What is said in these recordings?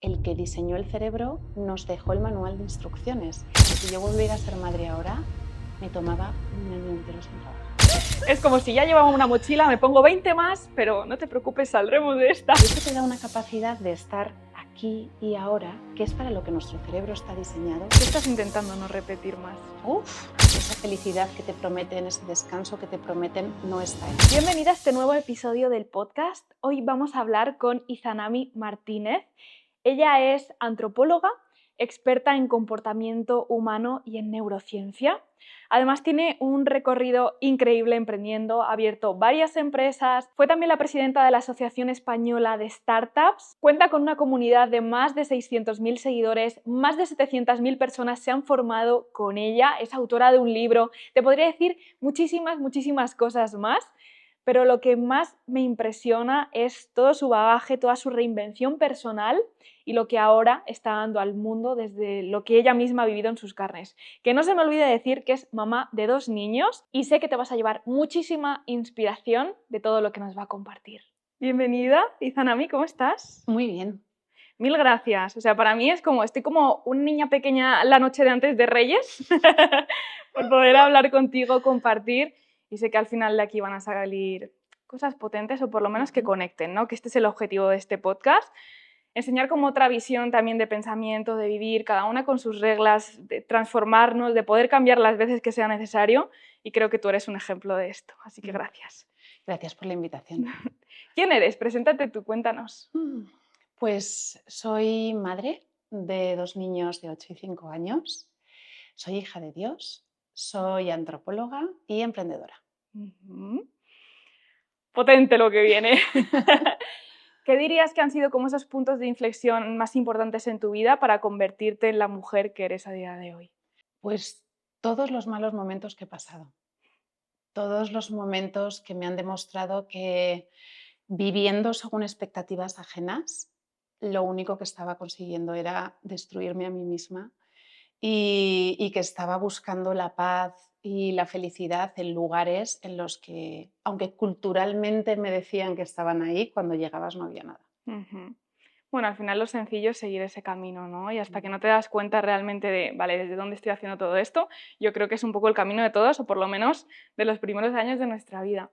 el que diseñó el cerebro nos dejó el manual de instrucciones. Si yo volviera a ser madre ahora, me tomaba un año entero sin trabajar. Es como si ya llevaba una mochila, me pongo 20 más, pero no te preocupes, saldremos de esta. Y eso te da una capacidad de estar aquí y ahora, que es para lo que nuestro cerebro está diseñado. ¿Qué estás intentando no repetir más? Esa felicidad que te prometen, ese descanso que te prometen, no está ahí. Bienvenida a este nuevo episodio del podcast. Hoy vamos a hablar con Izanami Martínez. Ella es antropóloga, experta en comportamiento humano y en neurociencia. Además tiene un recorrido increíble emprendiendo, ha abierto varias empresas, fue también la presidenta de la Asociación Española de Startups, cuenta con una comunidad de más de 600.000 seguidores, más de 700.000 personas se han formado con ella, es autora de un libro, te podría decir muchísimas cosas más. Pero lo que más me impresiona es todo su bagaje, toda su reinvención personal y lo que ahora está dando al mundo desde lo que ella misma ha vivido en sus carnes. Que no se me olvide decir que es mamá de 2 niños y sé que te vas a llevar muchísima inspiración de todo lo que nos va a compartir. Bienvenida, Izanami, ¿cómo estás? Muy bien. Mil gracias. O sea, para mí es como, estoy como una niña pequeña la noche de antes de Reyes por poder hablar contigo, compartir, y sé que al final de aquí van a salir cosas potentes o por lo menos que conecten, ¿no? Que este es el objetivo de este podcast. Enseñar como otra visión también de pensamiento, de vivir, cada una con sus reglas, de transformarnos, de poder cambiar las veces que sea necesario, y creo que tú eres un ejemplo de esto, así que gracias. Gracias por la invitación. ¿Quién eres? Preséntate tú, cuéntanos. Pues soy madre de 2 niños de 8 y 5 años. Soy hija de Dios, soy antropóloga y emprendedora. Potente lo que viene. ¿Qué dirías que han sido como esos puntos de inflexión más importantes en tu vida para convertirte en la mujer que eres a día de hoy? Pues todos los malos momentos que he pasado, todos los momentos que me han demostrado que viviendo según expectativas ajenas, lo único que estaba consiguiendo era destruirme a mí misma y que estaba buscando la paz y la felicidad en lugares en los que, aunque culturalmente me decían que estaban ahí, cuando llegabas no había nada. Bueno, al final lo sencillo es seguir ese camino, ¿no? Y hasta que no te das cuenta realmente de, vale, ¿desde dónde estoy haciendo todo esto? Yo creo que es un poco el camino de todos, o por lo menos de los primeros años de nuestra vida.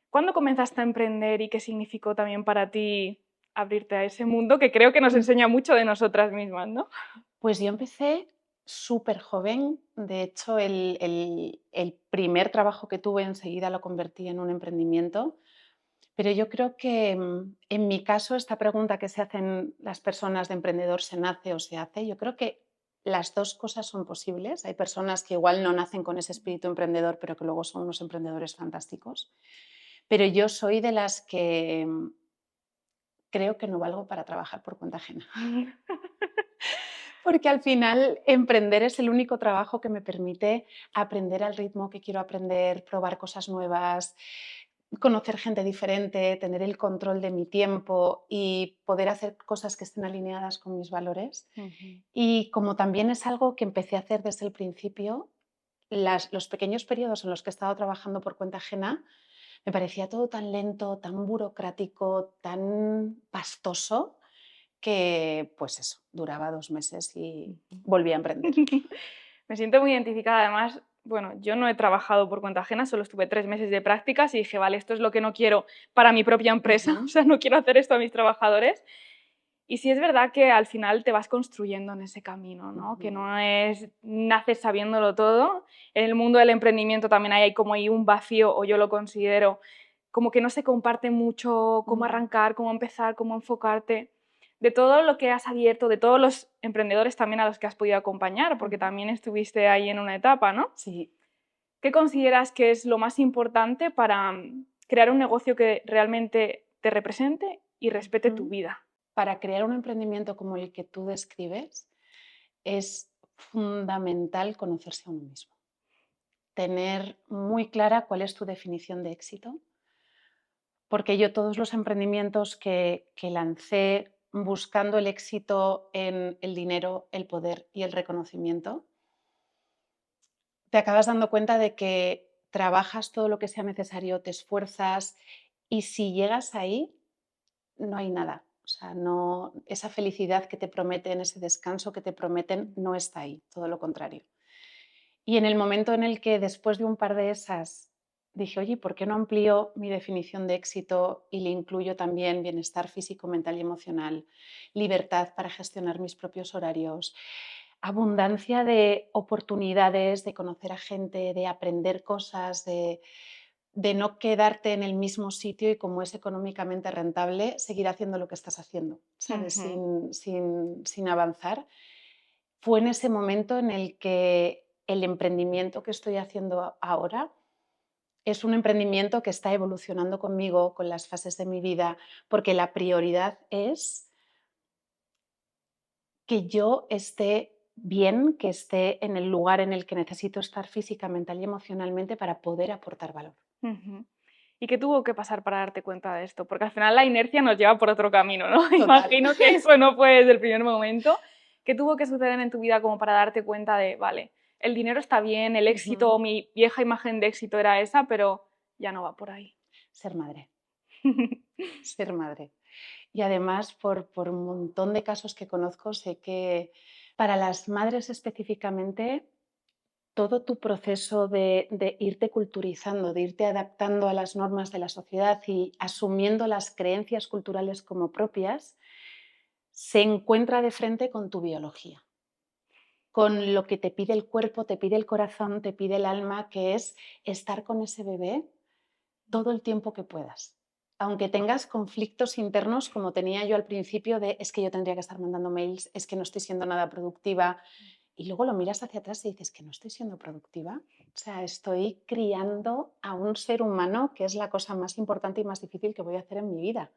¿Cuándo comenzaste a emprender y qué significó también para ti abrirte a ese mundo que creo que nos enseña mucho de nosotras mismas, ¿no? Pues yo empecé súper joven. De hecho, el primer trabajo que tuve enseguida lo convertí en un emprendimiento. Pero yo creo que en mi caso esta pregunta que se hacen las personas de emprendedor, ¿se nace o se hace? Yo creo que las dos cosas son posibles. Hay personas que igual no nacen con ese espíritu emprendedor, pero que luego son unos emprendedores fantásticos. Pero yo soy de las que creo que no valgo para trabajar por cuenta ajena. Porque al final emprender es el único trabajo que me permite aprender al ritmo que quiero aprender, probar cosas nuevas, conocer gente diferente, tener el control de mi tiempo y poder hacer cosas que estén alineadas con mis valores. Y como también es algo que empecé a hacer desde el principio, los pequeños periodos en los que he estado trabajando por cuenta ajena, me parecía todo tan lento, tan burocrático, tan pastoso, que pues eso, duraba 2 meses y volví a emprender. Me siento muy identificada, además, bueno, yo no he trabajado por cuenta ajena, solo estuve 3 meses de prácticas y dije, vale, esto es lo que no quiero para mi propia empresa, o sea, no quiero hacer esto a mis trabajadores. Y sí es verdad que al final te vas construyendo en ese camino, ¿no? Que no es, naces sabiéndolo todo. En el mundo del emprendimiento también hay como ahí un vacío, o yo lo considero, como que no se comparte mucho cómo arrancar, cómo empezar, cómo enfocarte. De todo lo que has abierto, de todos los emprendedores también a los que has podido acompañar, porque también estuviste ahí en una etapa, ¿no? Sí. ¿Qué consideras que es lo más importante para crear un negocio que realmente te represente y respete tu vida? Para crear un emprendimiento como el que tú describes, es fundamental conocerse a uno mismo. Tener muy clara cuál es tu definición de éxito, porque yo todos los emprendimientos que lancé buscando el éxito en el dinero, el poder y el reconocimiento, te acabas dando cuenta de que trabajas todo lo que sea necesario, te esfuerzas y si llegas ahí, no hay nada. O sea, no, esa felicidad que te prometen, ese descanso que te prometen, no está ahí, todo lo contrario. Y en el momento en el que después de un par de esas dije, oye, ¿por qué no amplío mi definición de éxito y le incluyo también bienestar físico, mental y emocional, libertad para gestionar mis propios horarios, abundancia de oportunidades, de conocer a gente, de aprender cosas, de no quedarte en el mismo sitio y como es económicamente rentable, seguir haciendo lo que estás haciendo, ¿sabes? Ujú. Sin avanzar. Fue en ese momento en el que el emprendimiento que estoy haciendo ahora es un emprendimiento que está evolucionando conmigo, con las fases de mi vida, porque la prioridad es que yo esté bien, que esté en el lugar en el que necesito estar física, mental y emocionalmente para poder aportar valor. Ujú. ¿Y qué tuvo que pasar para darte cuenta de esto? Porque al final la inercia nos lleva por otro camino, ¿no? Total. Imagino que eso no fue desde el primer momento. ¿Qué tuvo que suceder en tu vida como para darte cuenta de, vale, el dinero está bien, el éxito, Ujú. mi vieja imagen de éxito era esa, pero ya no va por ahí? Ser madre, ser madre. Y además, por un montón de casos que conozco, sé que para las madres específicamente, todo tu proceso de irte culturizando, de irte adaptando a las normas de la sociedad y asumiendo las creencias culturales como propias, se encuentra de frente con tu biología, con lo que te pide el cuerpo, te pide el corazón, te pide el alma, que es estar con ese bebé todo el tiempo que puedas. Aunque tengas conflictos internos como tenía yo al principio de es que yo tendría que estar mandando mails, es que no estoy siendo nada productiva, y luego lo miras hacia atrás y dices que no estoy siendo productiva. O sea, estoy criando a un ser humano que es la cosa más importante y más difícil que voy a hacer en mi vida.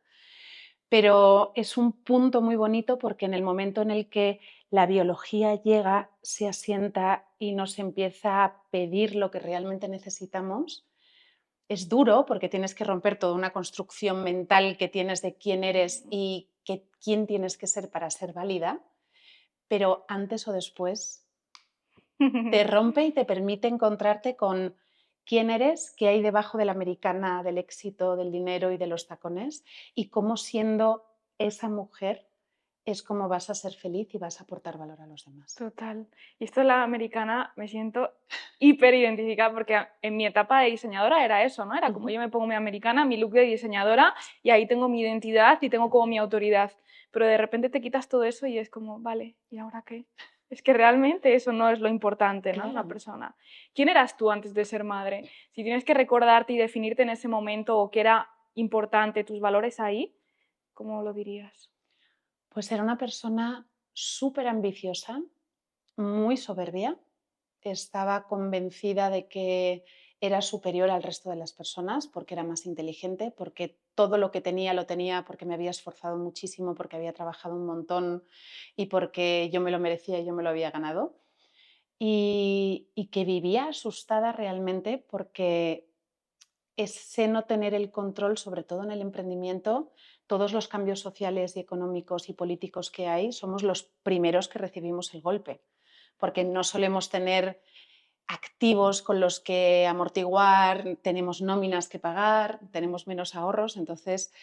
Pero es un punto muy bonito porque en el momento en el que la biología llega, se asienta y nos empieza a pedir lo que realmente necesitamos, es duro porque tienes que romper toda una construcción mental que tienes de quién eres y quién tienes que ser para ser válida, pero antes o después te rompe y te permite encontrarte con quién eres, qué hay debajo de la americana del éxito, del dinero y de los tacones, y cómo siendo esa mujer es como vas a ser feliz y vas a aportar valor a los demás. Total. Y esto de la americana me siento hiper identificada porque en mi etapa de diseñadora era eso, ¿no? Era como yo me pongo mi americana, mi look de diseñadora y ahí tengo mi identidad y tengo como mi autoridad. Pero de repente te quitas todo eso y es como, vale, ¿y ahora qué? Es que realmente eso no es lo importante, ¿no? En una Claro. persona. ¿Quién eras tú antes de ser madre? Si tienes que recordarte y definirte en ese momento o qué era importante, tus valores ahí, ¿cómo lo dirías? Pues era una persona súper ambiciosa, muy soberbia, estaba convencida de que era superior al resto de las personas porque era más inteligente, porque todo lo que tenía lo tenía porque me había esforzado muchísimo, porque había trabajado un montón y porque yo me lo merecía y yo me lo había ganado. Y que vivía asustada realmente porque ese no tener el control, sobre todo en el emprendimiento, todos los cambios sociales y económicos y políticos que hay, somos los primeros que recibimos el golpe, porque no solemos tener activos con los que amortiguar, tenemos nóminas que pagar, tenemos menos ahorros, entonces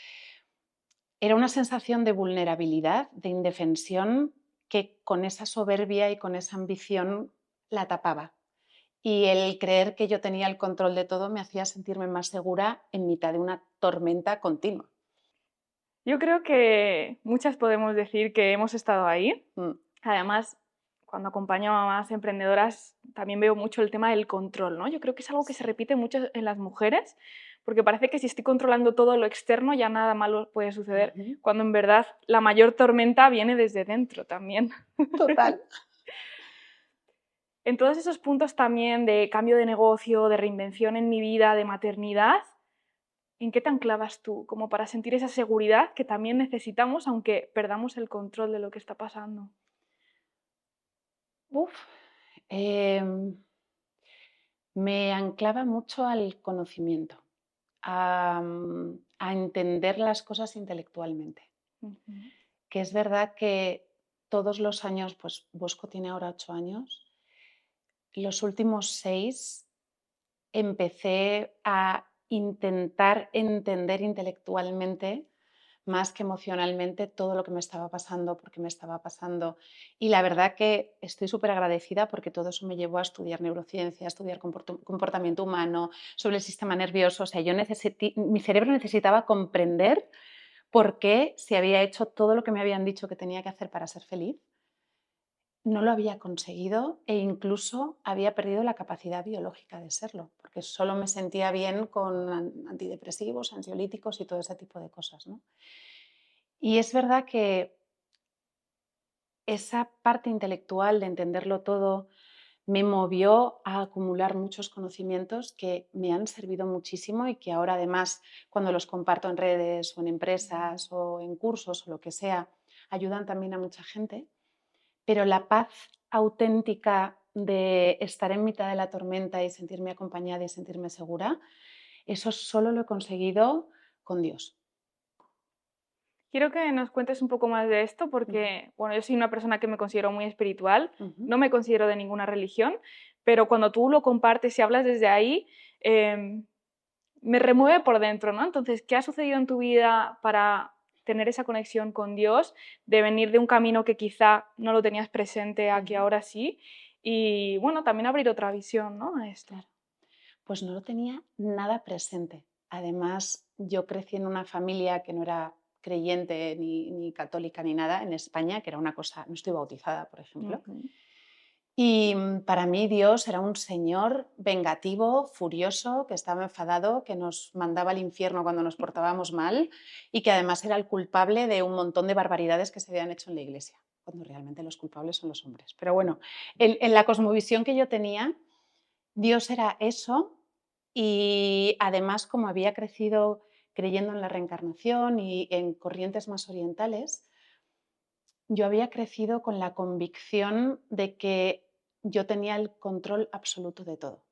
era una sensación de vulnerabilidad, de indefensión que con esa soberbia y con esa ambición la tapaba. Y el creer que yo tenía el control de todo me hacía sentirme más segura en mitad de una tormenta continua. Yo creo que muchas podemos decir que hemos estado ahí. Mm. Además, cuando acompaño a mamás emprendedoras, también veo mucho el tema del control, ¿no? Yo creo que es algo que se Sí. repite mucho en las mujeres, porque parece que si estoy controlando todo lo externo ya nada malo puede suceder, Ujú. cuando en verdad la mayor tormenta viene desde dentro también. Total. En todos esos puntos también de cambio de negocio, de reinvención en mi vida, de maternidad, ¿en qué te anclavas tú? Como para sentir esa seguridad que también necesitamos, aunque perdamos el control de lo que está pasando. Uf. Em, Me anclaba mucho al conocimiento, a entender las cosas intelectualmente. Ujú. Que es verdad que todos los años, pues Bosco tiene ahora 8 años, los últimos 6 empecé a intentar entender intelectualmente más que emocionalmente todo lo que me estaba pasando, porque me estaba pasando. Y la verdad que estoy súper agradecida porque todo eso me llevó a estudiar neurociencia, a estudiar comportamiento humano, sobre el sistema nervioso. O sea, mi cerebro necesitaba comprender por qué, si había hecho todo lo que me habían dicho que tenía que hacer para ser feliz, no lo había conseguido e incluso había perdido la capacidad biológica de serlo, porque solo me sentía bien con antidepresivos, ansiolíticos y todo ese tipo de cosas, ¿no? Y es verdad que esa parte intelectual de entenderlo todo me movió a acumular muchos conocimientos que me han servido muchísimo y que ahora además cuando los comparto en redes o en empresas o en cursos o lo que sea, ayudan también a mucha gente. Pero la paz auténtica de estar en mitad de la tormenta y sentirme acompañada y sentirme segura, eso solo lo he conseguido con Dios. Quiero que nos cuentes un poco más de esto porque, bueno, yo soy una persona que me considero muy espiritual, Ujú. no me considero de ninguna religión, pero cuando tú lo compartes y hablas desde ahí, me remueve por dentro, ¿no? Entonces, ¿qué ha sucedido en tu vida para tener esa conexión con Dios, de venir de un camino que quizá no lo tenías presente a que Ujú. ahora sí? Y bueno, también abrir otra visión, ¿no? A esto. Claro. Pues no lo tenía nada presente. Además, yo crecí en una familia que no era creyente ni católica ni nada en España, que era una cosa, no estoy bautizada, por ejemplo. Ujú. Y para mí Dios era un señor vengativo, furioso, que estaba enfadado, que nos mandaba al infierno cuando nos portábamos mal y que además era el culpable de un montón de barbaridades que se habían hecho en la iglesia, cuando realmente los culpables son los hombres. Pero bueno, en la cosmovisión que yo tenía, Dios era eso y además como había crecido creyendo en la reencarnación y en corrientes más orientales, yo había crecido con la convicción de que yo tenía el control absoluto de todo.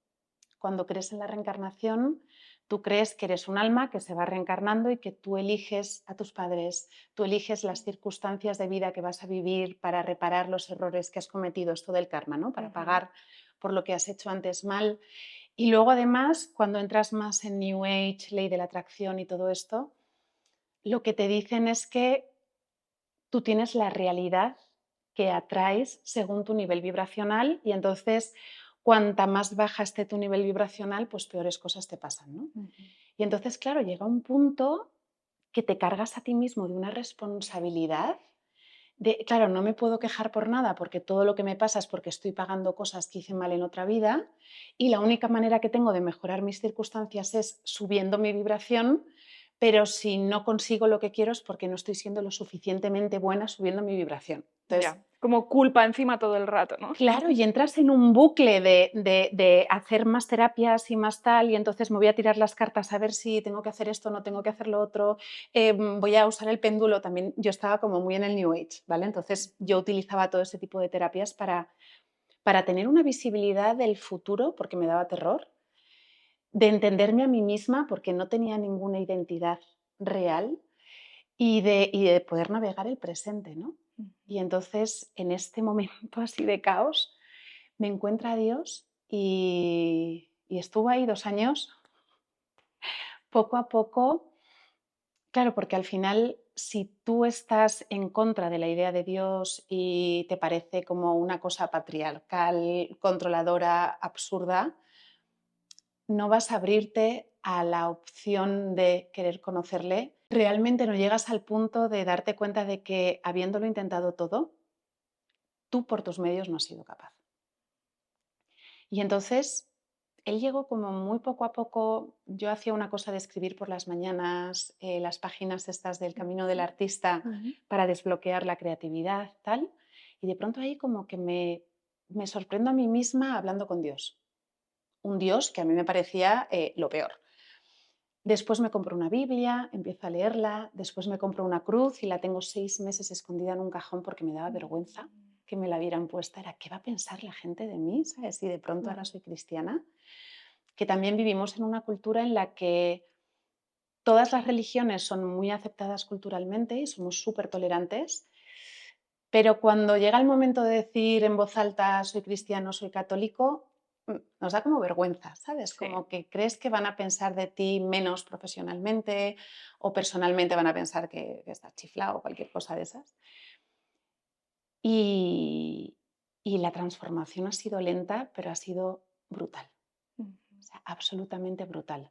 Cuando crees en la reencarnación, tú crees que eres un alma que se va reencarnando y que tú eliges a tus padres, tú eliges las circunstancias de vida que vas a vivir para reparar los errores que has cometido, esto del karma, ¿no? Para Ujú. pagar por lo que has hecho antes mal. Y luego además, cuando entras más en New Age, ley de la atracción y todo esto, lo que te dicen es que tú tienes la realidad que atraes según tu nivel vibracional y entonces cuanta más baja esté tu nivel vibracional, pues peores cosas te pasan, ¿no? Ujú. Y entonces, claro, llega un punto que te cargas a ti mismo de una responsabilidad de, claro, no me puedo quejar por nada porque todo lo que me pasa es porque estoy pagando cosas que hice mal en otra vida y la única manera que tengo de mejorar mis circunstancias es subiendo mi vibración, pero si no consigo lo que quiero es porque no estoy siendo lo suficientemente buena subiendo mi vibración. Entonces, Ya, como culpa encima todo el rato, ¿no? claro, y entras en un bucle de hacer más terapias y más tal, y entonces me voy a tirar las cartas a ver si tengo que hacer esto, no tengo que hacer lo otro, voy a usar el péndulo también. Yo estaba como muy en el New Age, ¿vale? Entonces yo utilizaba todo ese tipo de terapias para tener una visibilidad del futuro, porque me daba terror, de entenderme a mí misma, porque no tenía ninguna identidad real, y de poder navegar el presente, ¿no? Y entonces, en este momento así de caos, me encuentra Dios y estuvo ahí 2 años, poco a poco, claro, porque al final, si tú estás en contra de la idea de Dios y te parece como una cosa patriarcal, controladora, absurda, no vas a abrirte a la opción de querer conocerle. Realmente no llegas al punto de darte cuenta de que, habiéndolo intentado todo, tú por tus medios no has sido capaz. Y entonces él llegó como muy poco a poco. Yo hacía una cosa de escribir por las mañanas, las páginas estas del camino del artista Ujú. para desbloquear la creatividad, tal. Y de pronto ahí como que me sorprendo a mí misma hablando con Dios. Un Dios que a mí me parecía lo peor. Después me compro una Biblia, empiezo a leerla, después me compro una cruz y la tengo 6 meses escondida en un cajón porque me daba vergüenza que me la vieran puesta. Era, ¿qué va a pensar la gente de mí? ¿Sabes? Y de pronto ahora Claro. soy cristiana. Que también vivimos en una cultura en la que todas las religiones son muy aceptadas culturalmente y somos súper tolerantes, pero cuando llega el momento de decir en voz alta soy cristiano, soy católico, nos da como vergüenza, ¿sabes? Sí. Como que crees que van a pensar de ti menos profesionalmente o personalmente van a pensar que estás chiflado o cualquier cosa de esas. Y, y la transformación ha sido lenta, pero ha sido brutal, Ujú. o sea, absolutamente brutal.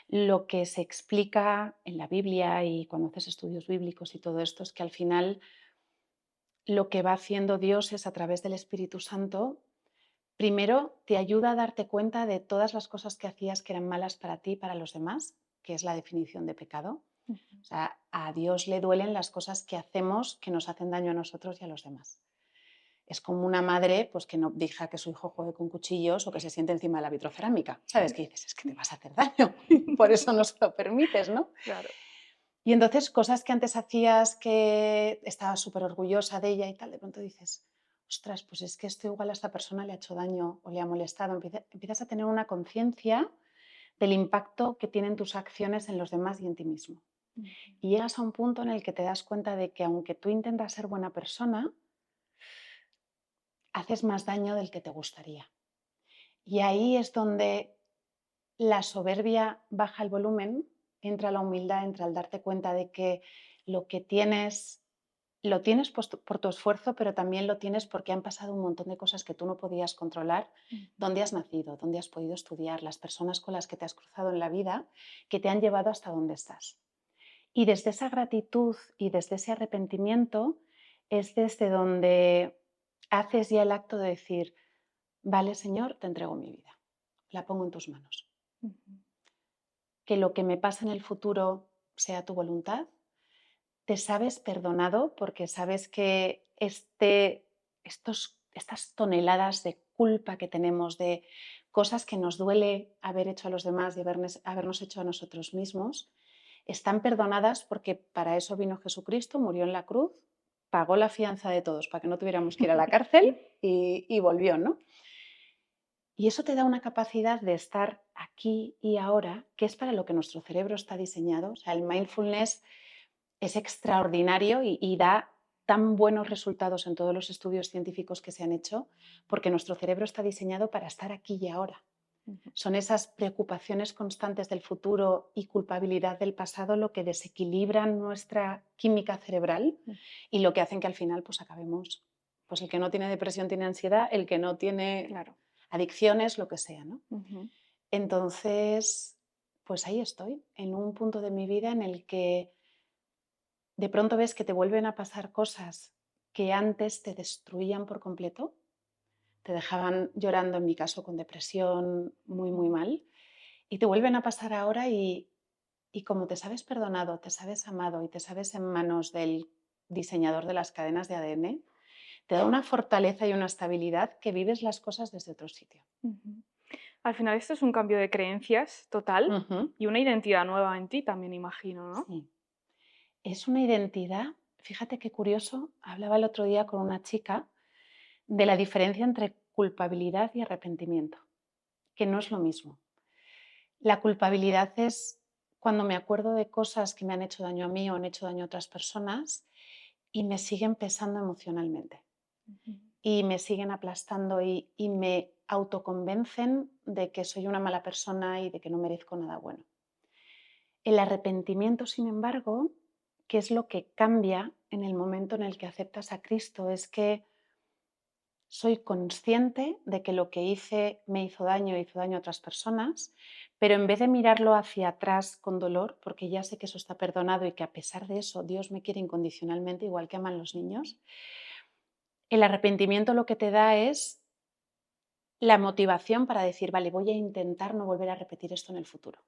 Lo que se explica en la Biblia y cuando haces estudios bíblicos y todo esto es que al final lo que va haciendo Dios es a través del Espíritu Santo. Primero, te ayuda a darte cuenta de todas las cosas que hacías que eran malas para ti y para los demás, que es la definición de pecado. Ujú. O sea, a Dios le duelen las cosas que hacemos que nos hacen daño a nosotros y a los demás. Es como una madre pues, que no deja que su hijo juegue con cuchillos o que se siente encima de la vitrocerámica. ¿Sabes? Que dices, es que te vas a hacer daño. Por eso no se lo permites, ¿no? Claro. Y entonces cosas que antes hacías que estabas súper orgullosa de ella y tal, de pronto dices, ostras, pues es que esto igual a esta persona le ha hecho daño o le ha molestado. Empiezas a tener una conciencia del impacto que tienen tus acciones en los demás y en ti mismo. Ujú. Y llegas a un punto en el que te das cuenta de que aunque tú intentas ser buena persona, haces más daño del que te gustaría. Y ahí es donde la soberbia baja el volumen, entra la humildad, entra el darte cuenta de que lo que tienes lo tienes pues, por tu esfuerzo, pero también lo tienes porque han pasado un montón de cosas que tú no podías controlar, Ujú. dónde has nacido, dónde has podido estudiar, las personas con las que te has cruzado en la vida que te han llevado hasta donde estás. Y desde esa gratitud y desde ese arrepentimiento es desde donde haces ya el acto de decir, vale Señor, te entrego mi vida, la pongo en tus manos. Ujú. Que lo que me pase en el futuro sea tu voluntad. Te sabes perdonado porque sabes que estas toneladas de culpa que tenemos, de cosas que nos duele haber hecho a los demás y habernos hecho a nosotros mismos, están perdonadas porque para eso vino Jesucristo, murió en la cruz, pagó la fianza de todos para que no tuviéramos que ir a la cárcel y volvió, ¿no? Y eso te da una capacidad de estar aquí y ahora, que es para lo que nuestro cerebro está diseñado. O sea, el mindfulness es extraordinario y da tan buenos resultados en todos los estudios científicos que se han hecho, porque nuestro cerebro está diseñado para estar aquí y ahora. Ujú. Son esas preocupaciones constantes del futuro y culpabilidad del pasado lo que desequilibran nuestra química cerebral y lo que hacen que al final pues acabemos, pues el que no tiene depresión tiene ansiedad, el que no tiene Claro. adicciones, lo que sea, ¿no? Ujú. Entonces, pues ahí estoy, en un punto de mi vida en el que de pronto ves que te vuelven a pasar cosas que antes te destruían por completo, te dejaban llorando, en mi caso, con depresión, muy, muy mal, y te vuelven a pasar ahora y como te sabes perdonado, te sabes amado y te sabes en manos del diseñador de las cadenas de ADN, te da una fortaleza y una estabilidad que vives las cosas desde otro sitio. Ujú. Al final esto es un cambio de creencias total Ujú. y una identidad nueva en ti también, imagino, ¿no? Sí. Es una identidad, fíjate qué curioso, hablaba el otro día con una chica de la diferencia entre culpabilidad y arrepentimiento, que no es lo mismo. La culpabilidad es cuando me acuerdo de cosas que me han hecho daño a mí o han hecho daño a otras personas y me siguen pesando emocionalmente Ujú. y me siguen aplastando y me autoconvencen de que soy una mala persona y de que no merezco nada bueno. El arrepentimiento, sin embargo, que es lo que cambia en el momento en el que aceptas a Cristo, es que soy consciente de que lo que hice me hizo daño a otras personas, pero en vez de mirarlo hacia atrás con dolor, porque ya sé que eso está perdonado y que a pesar de eso Dios me quiere incondicionalmente, igual que aman los niños, el arrepentimiento lo que te da es la motivación para decir, vale, voy a intentar no volver a repetir esto en el futuro.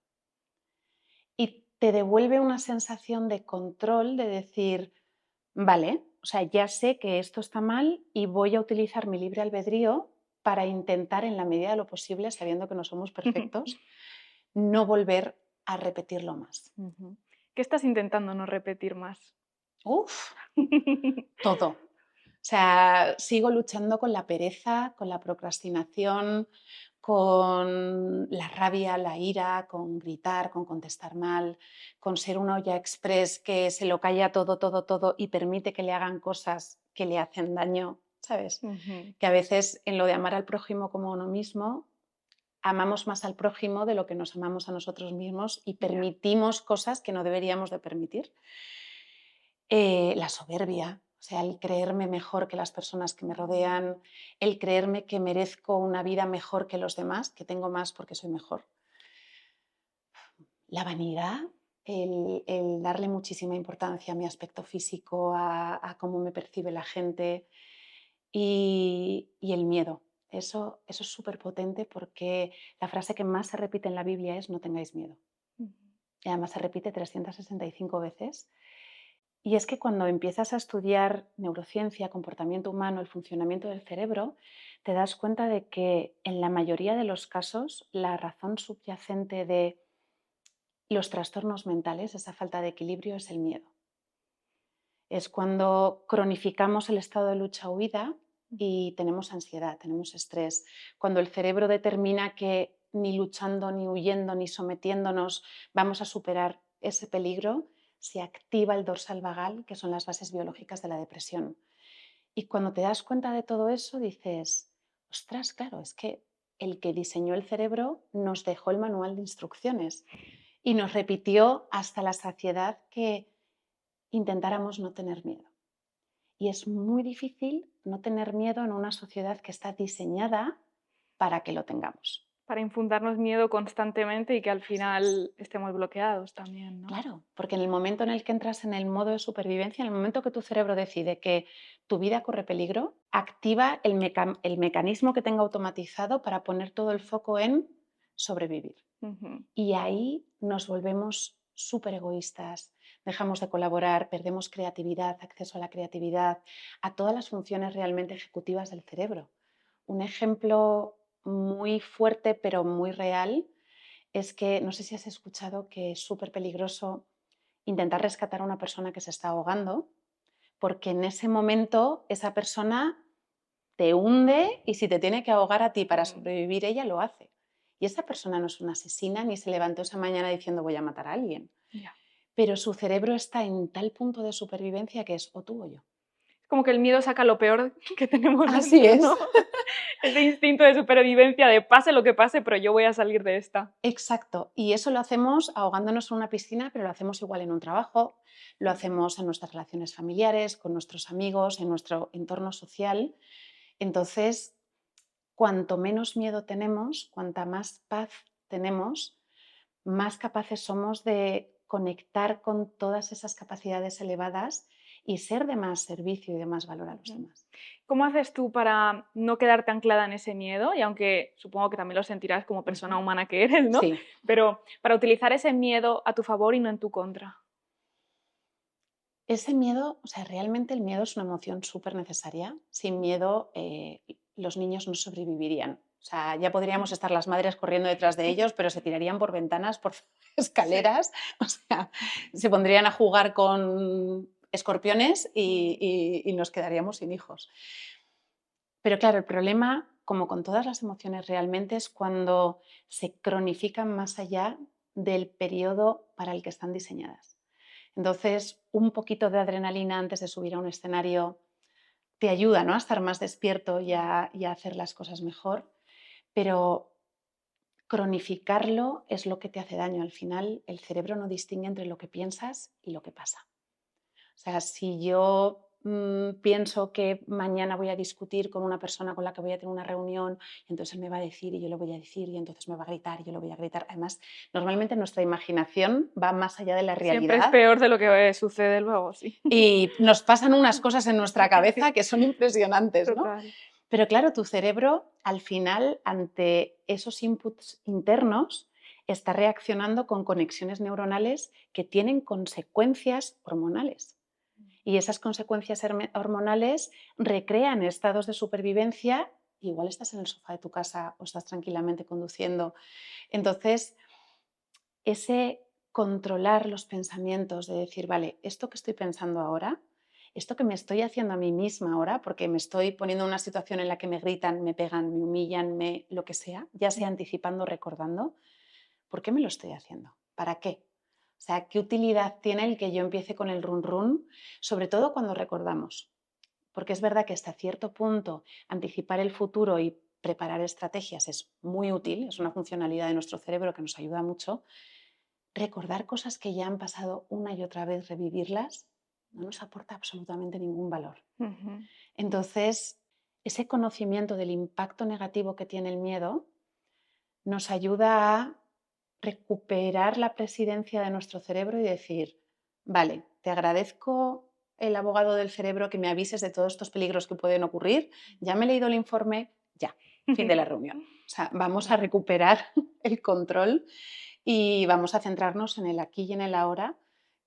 Y te devuelve una sensación de control, de decir, vale, o sea, ya sé que esto está mal y voy a utilizar mi libre albedrío para intentar, en la medida de lo posible, sabiendo que no somos perfectos, no volver a repetirlo más. Ujú. ¿Qué estás intentando no repetir más? Uf, todo. O sea, sigo luchando con la pereza, con la procrastinación, con la rabia, la ira, con gritar, con contestar mal, con ser una olla express que se lo calla todo, todo, todo y permite que le hagan cosas que le hacen daño, ¿sabes? Ujú. Que a veces en lo de amar al prójimo como a uno mismo amamos más al prójimo de lo que nos amamos a nosotros mismos y Ya. permitimos cosas que no deberíamos de permitir. La soberbia, o sea, el creerme mejor que las personas que me rodean, el creerme que merezco una vida mejor que los demás, que tengo más porque soy mejor. La vanidad, el darle muchísima importancia a mi aspecto físico, a cómo me percibe la gente y el miedo. Eso es súper potente porque la frase que más se repite en la Biblia es no tengáis miedo. Ujú. Y además se repite 365 veces. Y es que cuando empiezas a estudiar neurociencia, comportamiento humano, el funcionamiento del cerebro, te das cuenta de que en la mayoría de los casos la razón subyacente de los trastornos mentales, esa falta de equilibrio, es el miedo. Es cuando cronificamos el estado de lucha-huida y tenemos ansiedad, tenemos estrés. Cuando el cerebro determina que ni luchando, ni huyendo, ni sometiéndonos vamos a superar ese peligro, se activa el dorsal vagal, que son las bases biológicas de la depresión. Y cuando te das cuenta de todo eso, dices, ostras, claro, es que el que diseñó el cerebro nos dejó el manual de instrucciones y nos repitió hasta la saciedad que intentáramos no tener miedo. Y es muy difícil no tener miedo en una sociedad que está diseñada para que lo tengamos. Para infundarnos miedo constantemente y que al Así es. final estemos bloqueados también, ¿no? Claro, porque en el momento en el que entras en el modo de supervivencia, en el momento que tu cerebro decide que tu vida corre peligro, activa el mecanismo que tenga automatizado para poner todo el foco en sobrevivir. Ujú. Y ahí nos volvemos súper egoístas, dejamos de colaborar, perdemos creatividad, acceso a la creatividad, a todas las funciones realmente ejecutivas del cerebro. Un ejemplo muy fuerte pero muy real es que no sé si has escuchado que es súper peligroso intentar rescatar a una persona que se está ahogando, porque en ese momento esa persona te hunde y si te tiene que ahogar a ti para Mm. sobrevivir, ella lo hace. Y esa persona no es una asesina ni se levantó esa mañana diciendo voy a matar a alguien, Ya. pero su cerebro está en tal punto de supervivencia que es o tú o yo. Es como que el miedo saca lo peor que tenemos Así dentro, es. ¿no? Ese instinto de supervivencia de pase lo que pase, pero yo voy a salir de esta. Exacto. Y eso lo hacemos ahogándonos en una piscina, pero lo hacemos igual en un trabajo, lo hacemos en nuestras relaciones familiares, con nuestros amigos, en nuestro entorno social. Entonces, cuanto menos miedo tenemos, cuanta más paz tenemos, más capaces somos de conectar con todas esas capacidades elevadas y ser de más servicio y de más valor a los Ujú. demás. ¿Cómo haces tú para no quedarte anclada en ese miedo? Y aunque supongo que también lo sentirás como persona Ujú. humana que eres, ¿no? Sí, Pero para utilizar ese miedo a tu favor y no en tu contra. ese miedo, o sea, realmente el miedo es una emoción súper necesaria. Sin miedo, los niños no sobrevivirían. O sea, ya podríamos estar las madres corriendo detrás de ellos, pero se tirarían por ventanas, por Sí. escaleras, o sea, se pondrían a jugar con escorpiones Mm. y nos quedaríamos sin hijos. Pero claro, el problema, como con todas las emociones realmente, es cuando se cronifican más allá del periodo para el que están diseñadas. Entonces, un poquito de adrenalina antes de subir a un escenario te ayuda, ¿no?, a estar más despierto y a hacer las cosas mejor, pero cronificarlo es lo que te hace daño. Al final, el cerebro no distingue entre lo que piensas y lo que pasa. O sea, si yo pienso que mañana voy a discutir con una persona con la que voy a tener una reunión, y entonces él me va a decir y yo le voy a decir y entonces me va a gritar y yo lo voy a gritar. Además, normalmente nuestra imaginación va más allá de la Siempre es realidad peor de lo que sucede luego, sí. y nos pasan unas cosas en nuestra cabeza que son impresionantes, ¿no? Total. Pero claro, tu cerebro al final, ante esos inputs internos, está reaccionando con conexiones neuronales que tienen consecuencias hormonales. Y esas consecuencias hormonales recrean estados de supervivencia. Igual estás en el sofá de tu casa o estás tranquilamente conduciendo. Entonces, ese controlar los pensamientos, de decir, vale, esto que estoy pensando ahora, esto que me estoy haciendo a mí misma ahora, porque me estoy poniendo en una situación en la que me gritan, me pegan, me humillan, lo que sea, ya sea anticipando o recordando, ¿por qué me lo estoy haciendo? ¿Para qué? O sea, ¿qué utilidad tiene el que yo empiece con el run run? Sobre todo cuando recordamos. Porque es verdad que hasta cierto punto anticipar el futuro y preparar estrategias es muy útil, es una funcionalidad de nuestro cerebro que nos ayuda mucho. Recordar cosas que ya han pasado una y otra vez, revivirlas, no nos aporta absolutamente ningún valor. Ujú. Entonces, ese conocimiento del impacto negativo que tiene el miedo nos ayuda a recuperar la presidencia de nuestro cerebro y decir, vale, te agradezco el abogado del cerebro que me avises de todos estos peligros que pueden ocurrir, ya me he leído el informe, ya, fin de la reunión. O sea, vamos a recuperar el control y vamos a centrarnos en el aquí y en el ahora,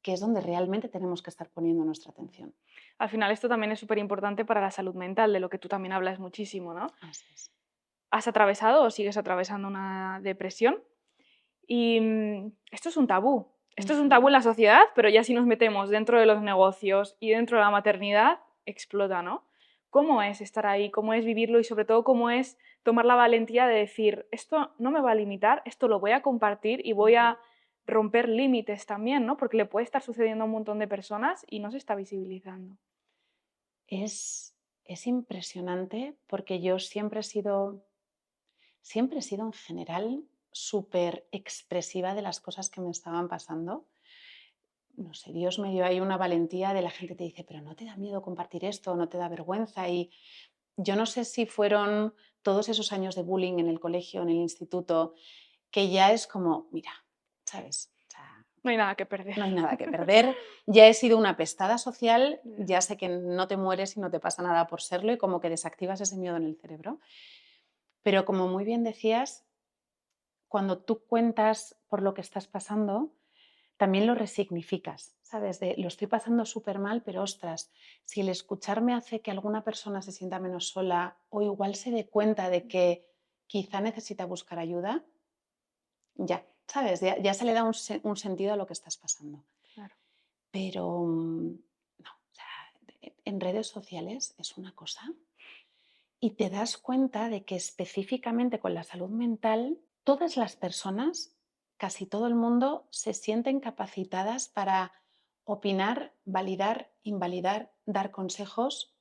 que es donde realmente tenemos que estar poniendo nuestra atención. Al final esto también es súper importante para la salud mental, de lo que tú también hablas muchísimo, ¿no? Así es. ¿Has atravesado o sigues atravesando una depresión? Y esto es un tabú. Esto es un tabú en la sociedad, pero ya si nos metemos dentro de los negocios y dentro de la maternidad, explota, ¿no? ¿Cómo es estar ahí? ¿Cómo es vivirlo? Y sobre todo, ¿cómo es tomar la valentía de decir, esto no me va a limitar, esto lo voy a compartir y voy a romper límites también, ¿no? Porque le puede estar sucediendo a un montón de personas y no se está visibilizando. Es impresionante porque yo siempre he sido en general súper expresiva de las cosas que me estaban pasando. No sé, Dios me dio ahí una valentía de la gente te dice, pero no te da miedo compartir esto, no te da vergüenza. Y yo no sé si fueron todos esos años de bullying en el colegio, en el instituto, que ya es como, mira, ¿sabes? O sea, No hay nada que perder. no hay nada que perder. Ya he sido una pestada social, ya sé que no te mueres y no te pasa nada por serlo y como que desactivas ese miedo en el cerebro. Pero como muy bien decías, cuando tú cuentas por lo que estás pasando, también lo resignificas, ¿sabes? De lo estoy pasando súper mal, pero ostras, si el escucharme hace que alguna persona se sienta menos sola o igual se dé cuenta de que quizá necesita buscar ayuda, ya, ¿sabes? Ya se le da un sentido a lo que estás pasando. Claro. Pero no, o sea, en redes sociales es una cosa y te das cuenta de que específicamente con la salud mental, todas las personas, casi todo el mundo, se sienten capacitadas para opinar, validar, invalidar, dar consejos,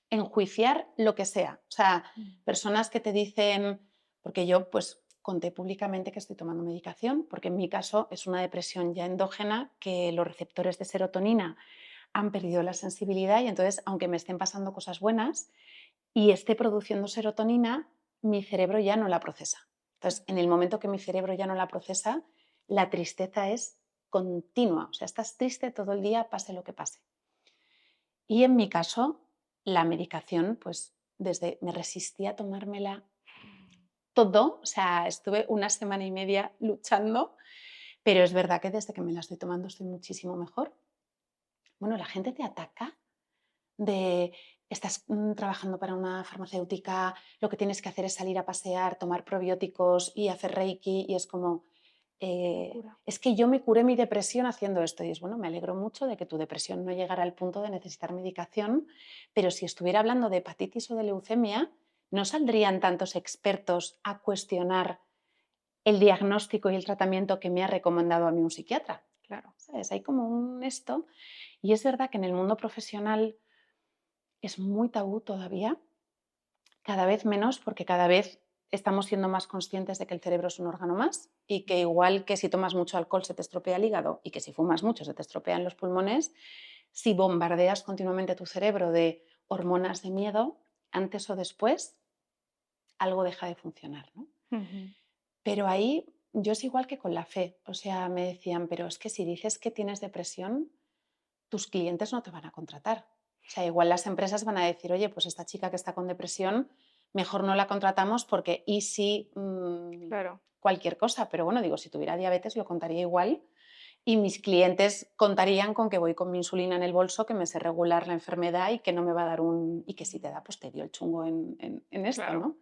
enjuiciar lo que sea. O sea, personas que te dicen, porque yo pues conté públicamente que estoy tomando medicación, porque en mi caso es una depresión ya endógena, que los receptores de serotonina han perdido la sensibilidad y entonces, aunque me estén pasando cosas buenas y esté produciendo serotonina, mi cerebro ya no la procesa. Entonces, en el momento que mi cerebro ya no la procesa, la tristeza es continua. O sea, estás triste todo el día, pase lo que pase. Y en mi caso, la medicación, pues desde me resistí a tomármela todo, o sea, estuve una semana y media luchando, pero es verdad que desde que me la estoy tomando estoy muchísimo mejor. Bueno, la gente te ataca de estás trabajando para una farmacéutica, lo que tienes que hacer es salir a pasear, tomar probióticos y hacer reiki y es como, es que yo me curé mi depresión haciendo esto y es bueno, me alegro mucho de que tu depresión no llegara al punto de necesitar medicación, pero si estuviera hablando de hepatitis o de leucemia, no saldrían tantos expertos a cuestionar el diagnóstico y el tratamiento que me ha recomendado a mí un psiquiatra. Claro. ¿Sabes? Hay como un esto y es verdad que en el mundo profesional es muy tabú todavía, cada vez menos porque cada vez estamos siendo más conscientes de que el cerebro es un órgano más y que igual que si tomas mucho alcohol se te estropea el hígado y que si fumas mucho se te estropean los pulmones, si bombardeas continuamente tu cerebro de hormonas de miedo, antes o después algo deja de funcionar, ¿no? Pero ahí yo es igual que con la fe, o sea, me decían, pero es que si dices que tienes depresión, tus clientes no te van a contratar. O sea, igual las empresas van a decir, oye, pues esta chica que está con depresión, mejor no la contratamos porque y si Claro. cualquier cosa. Pero bueno, digo, si tuviera diabetes lo contaría igual y mis clientes contarían con que voy con mi insulina en el bolso, que me sé regular la enfermedad y que no me va a dar un... y que si te da, pues te dio el chungo en esto, Claro. ¿no?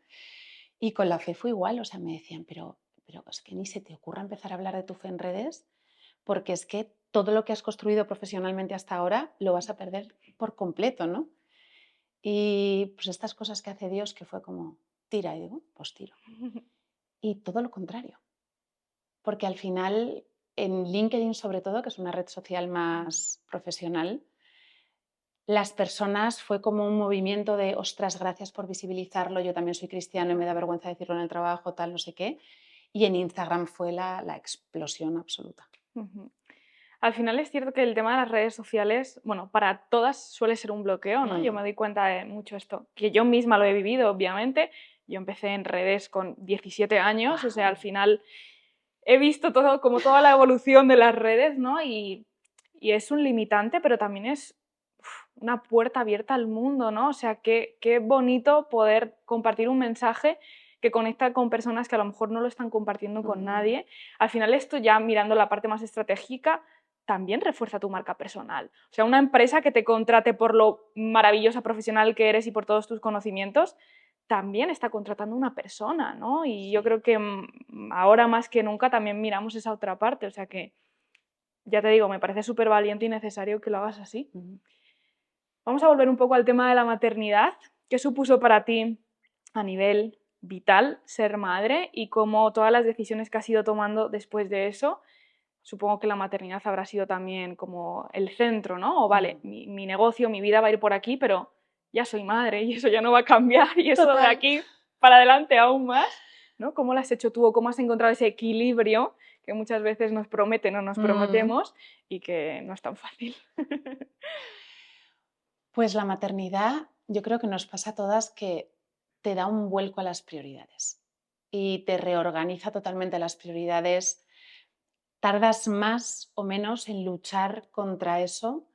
Y con la fe fue igual, o sea, me decían, pero es que ni se te ocurra empezar a hablar de tu fe en redes porque es que todo lo que has construido profesionalmente hasta ahora lo vas a perder por completo, ¿no? Y pues estas cosas que hace Dios, que fue como, tira, y digo, pues tiro. Y todo lo contrario, porque al final en LinkedIn sobre todo, que es una red social más profesional, las personas fue como un movimiento de, ostras, gracias por visibilizarlo, yo también soy cristiano y me da vergüenza decirlo en el trabajo, tal, no sé qué. Y en Instagram fue la explosión absoluta. Ujú. Al final es cierto que el tema de las redes sociales, bueno, para todas suele ser un bloqueo, ¿no? Yo me doy cuenta de mucho esto, que yo misma lo he vivido, obviamente. Yo empecé en redes con 17 años, o sea, al final he visto todo, como toda la evolución de las redes, ¿no? Y es un limitante, pero también es una puerta abierta al mundo, ¿no? O sea, qué bonito poder compartir un mensaje que conecta con personas que a lo mejor no lo están compartiendo con nadie. Al final esto, ya mirando la parte más estratégica, también refuerza tu marca personal. O sea, una empresa que te contrate por lo maravillosa profesional que eres y por todos tus conocimientos, también está contratando una persona, ¿no? Y yo creo que ahora más que nunca también miramos esa otra parte. O sea que, ya te digo, me parece súper valiente y necesario que lo hagas así. Vamos a volver un poco al tema de la maternidad. ¿Qué supuso para ti a nivel vital ser madre y cómo todas las decisiones que has ido tomando después de eso? Supongo que la maternidad habrá sido también como el centro, ¿no? O vale, mi negocio, mi vida va a ir por aquí, pero ya soy madre y eso ya no va a cambiar y eso de Total. aquí para adelante aún más, ¿no? ¿Cómo lo has hecho tú o cómo has encontrado ese equilibrio que muchas veces nos prometen o nos prometemos y que no es tan fácil? Pues la maternidad, yo creo que nos pasa a todas que te da un vuelco a las prioridades y te reorganiza totalmente las prioridades. Tardas más o menos en luchar contra eso,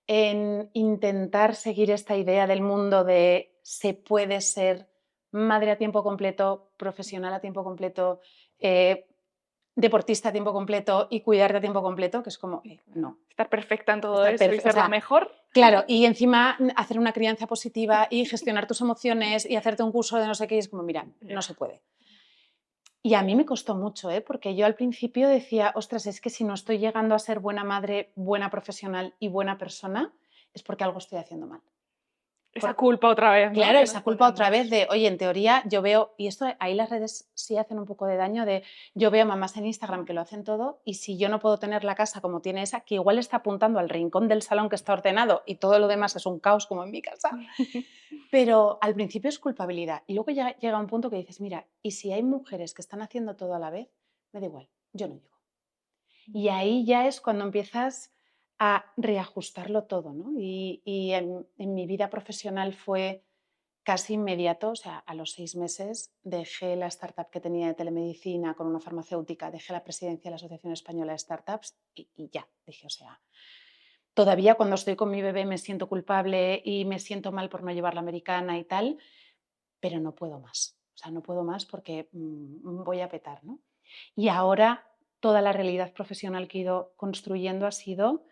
en intentar seguir esta idea del mundo de se puede ser madre a tiempo completo, profesional a tiempo completo, deportista a tiempo completo y cuidarte a tiempo completo, que es como, no. Estar perfecta en todo Estar eso y o ser la sea, mejor. claro, y encima hacer una crianza positiva y gestionar tus emociones y hacerte un curso de no sé qué, y es como, mira, no se puede. Y a mí me costó mucho, porque yo al principio decía, ostras, es que si no estoy llegando a ser buena madre, buena profesional y buena persona, es porque algo estoy haciendo mal. Esa culpa otra vez, ¿no? Claro, Que esa nos culpa ponemos. otra vez de, oye, en teoría yo veo, y esto ahí las redes sí hacen un poco de daño, de yo veo mamás en Instagram que lo hacen todo y si yo no puedo tener la casa como tiene esa, que igual está apuntando al rincón del salón que está ordenado y todo lo demás es un caos como en mi casa, pero al principio es culpabilidad y luego ya llega un punto que dices, mira, y si hay mujeres que están haciendo todo a la vez, me da igual, yo no llego. Y ahí ya es cuando empiezas a reajustarlo todo, ¿no? Y en mi vida profesional fue casi inmediato, o sea, a los 6 meses dejé la startup que tenía de telemedicina con una farmacéutica, dejé la presidencia de la Asociación Española de Startups y ya, dije, o sea, todavía cuando estoy con mi bebé me siento culpable y me siento mal por no llevar la americana y tal, pero no puedo más, o sea, no puedo más porque voy a petar, ¿no? Y ahora toda la realidad profesional que he ido construyendo ha sido